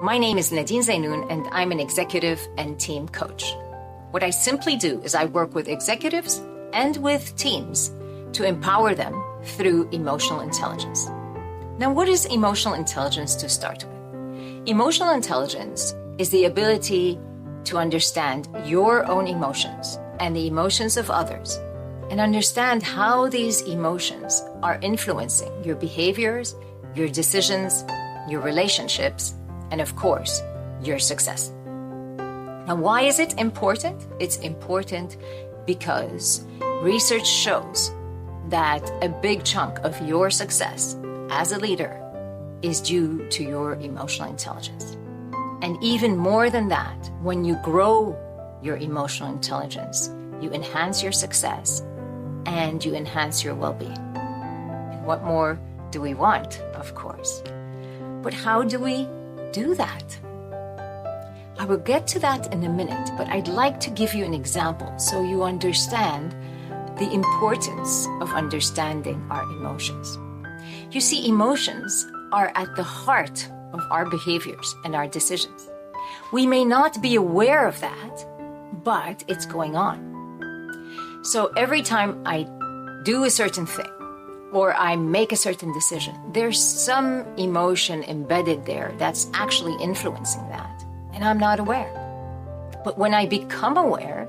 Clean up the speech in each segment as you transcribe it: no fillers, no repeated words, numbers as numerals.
My name is Nadine Zeinoun, and I'm an executive and team coach. What I simply do is I work with executives and with teams to empower them through emotional intelligence. Now, what is emotional intelligence to start with? Emotional intelligence is the ability to understand your own emotions and the emotions of others, and understand how these emotions are influencing your behaviors, your decisions, your relationships, and of course, your success. Now, why is it important? It's important because research shows that a big chunk of your success as a leader is due to your emotional intelligence. And even more than that, when you grow your emotional intelligence, you enhance your success and you enhance your well-being. And what more do we want, of course? But how do we do that? I will get to that in a minute, but I'd like to give you an example so you understand the importance of understanding our emotions. You see, emotions are at the heart of our behaviors and our decisions. We may not be aware of that, but it's going on. So every time I do a certain thing, or I make a certain decision, there's some emotion embedded there that's actually influencing that, and I'm not aware. But when I become aware,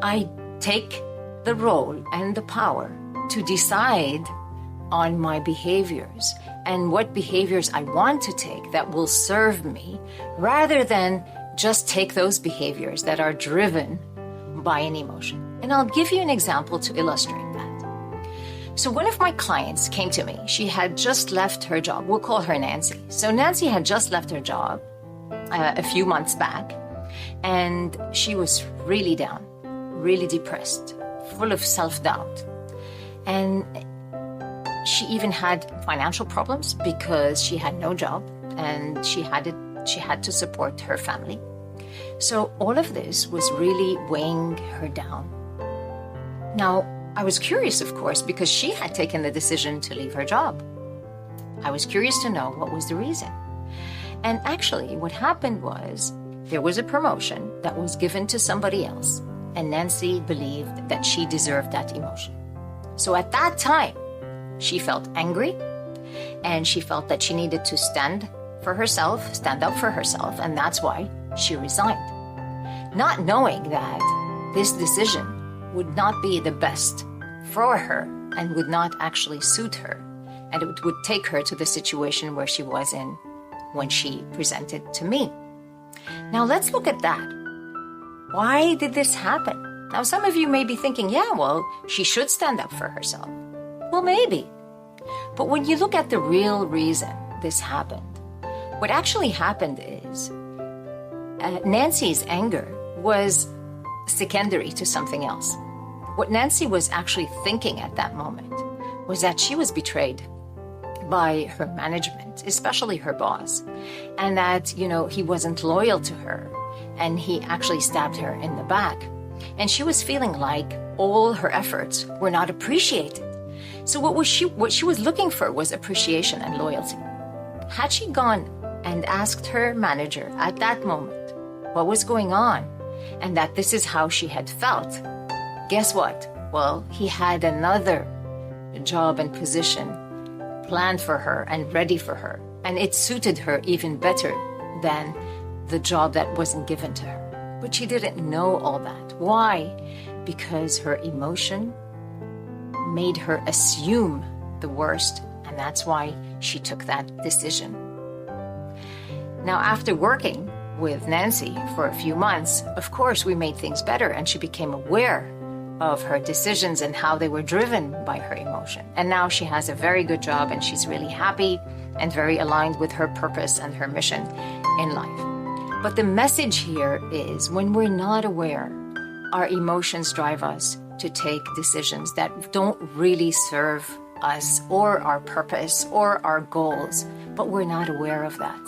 I take the role and the power to decide on my behaviors and what behaviors I want to take that will serve me, rather than just take those behaviors that are driven by an emotion. And I'll give you an example to illustrate that. So one of my clients came to me. She had just left her job. We'll call her Nancy. So Nancy had just left her job a few months back, and she was really down, really depressed, full of self-doubt. And she even had financial problems because she had no job and she had to support her family. So all of this was really weighing her down. Now, I was curious, of course, because she had taken the decision to leave her job. I was curious to know what was the reason. And actually, what happened was there was a promotion that was given to somebody else, and Nancy believed that she deserved that emotion. So at that time, she felt angry, and she felt that she needed to stand up for herself, and that's why she resigned. Not knowing that this decision would not be the best for her and would not actually suit her, and it would take her to the situation where she was in when she presented to me. Now let's look at that. Why did this happen? Now some of you may be thinking, yeah, well, she should stand up for herself. Well, maybe. But when you look at the real reason this happened, what actually happened is Nancy's anger was secondary to something else. What Nancy was actually thinking at that moment was that she was betrayed by her management, especially her boss, and that, he wasn't loyal to her, and he actually stabbed her in the back. And she was feeling like all her efforts were not appreciated. So what she was looking for was appreciation and loyalty. Had she gone and asked her manager at that moment what was going on, and that this is how she had felt, guess what? Well, he had another job and position planned for her and ready for her, and it suited her even better than the job that wasn't given to her. But she didn't know all that. Why? Because her emotion made her assume the worst, and that's why she took that decision. Now, after working with Nancy for a few months, of course, we made things better, and she became aware of her decisions and how they were driven by her emotion. And now she has a very good job, and she's really happy and very aligned with her purpose and her mission in life. But the message here is, when we're not aware, our emotions drive us to take decisions that don't really serve us or our purpose or our goals, but we're not aware of that.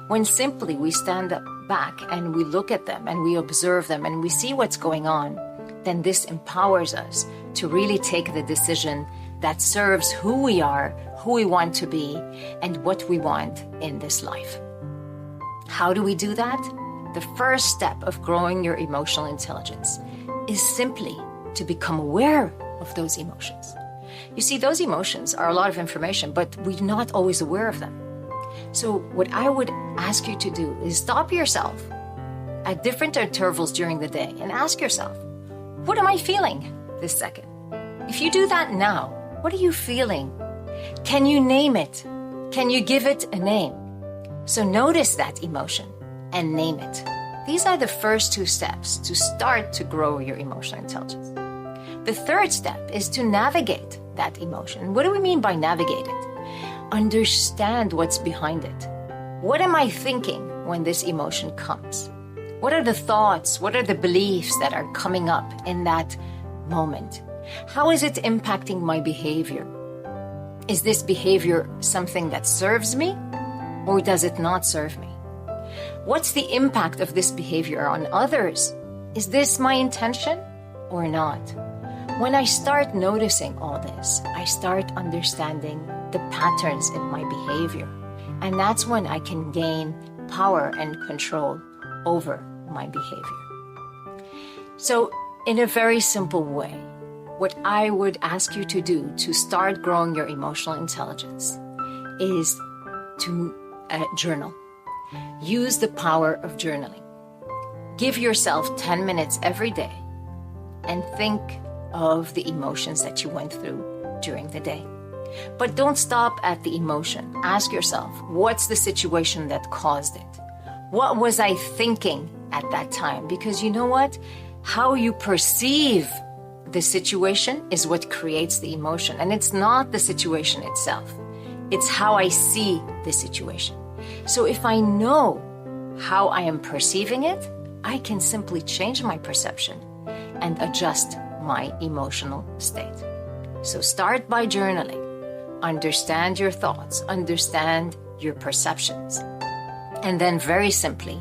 When simply we stand back and we look at them and we observe them and we see what's going on, then this empowers us to really take the decision that serves who we are, who we want to be, and what we want in this life. How do we do that? The first step of growing your emotional intelligence is simply to become aware of those emotions. You see, those emotions are a lot of information, but we're not always aware of them. So what I would ask you to do is stop yourself at different intervals during the day and ask yourself, what am I feeling this second? If you do that now, what are you feeling? Can you name it? Can you give it a name? So notice that emotion and name it. These are the first two steps to start to grow your emotional intelligence. The third step is to navigate that emotion. What do we mean by navigate it? Understand what's behind it. What am I thinking when this emotion comes? What are the thoughts? What are the beliefs that are coming up in that moment? How is it impacting my behavior? Is this behavior something that serves me, or does it not serve me? What's the impact of this behavior on others? Is this my intention or not? When I start noticing all this, I start understanding the patterns in my behavior. And that's when I can gain power and control over my behavior. So, in a very simple way, what I would ask you to do to start growing your emotional intelligence is to journal. Use the power of journaling. Give yourself 10 minutes every day and think of the emotions that you went through during the day. But don't stop at the emotion. Ask yourself, what's the situation that caused it? What was I thinking at that time? Because you know what? How you perceive the situation is what creates the emotion. And it's not the situation itself. It's how I see the situation. So if I know how I am perceiving it, I can simply change my perception and adjust my emotional state. So start by journaling. Understand your thoughts. Understand your perceptions. And then very simply,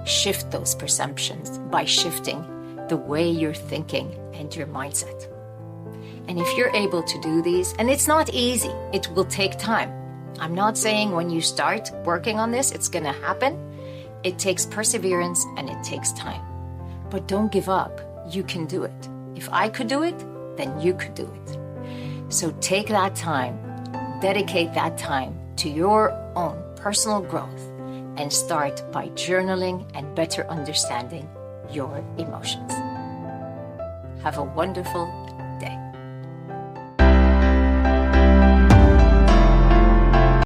shift those perceptions by shifting the way you're thinking and your mindset. And if you're able to do these, and it's not easy, it will take time. I'm not saying when you start working on this, it's going to happen. It takes perseverance and it takes time. But don't give up. You can do it. If I could do it, then you could do it. So take that time, dedicate that time to your own personal growth, and start by journaling and better understanding your emotions. Have a wonderful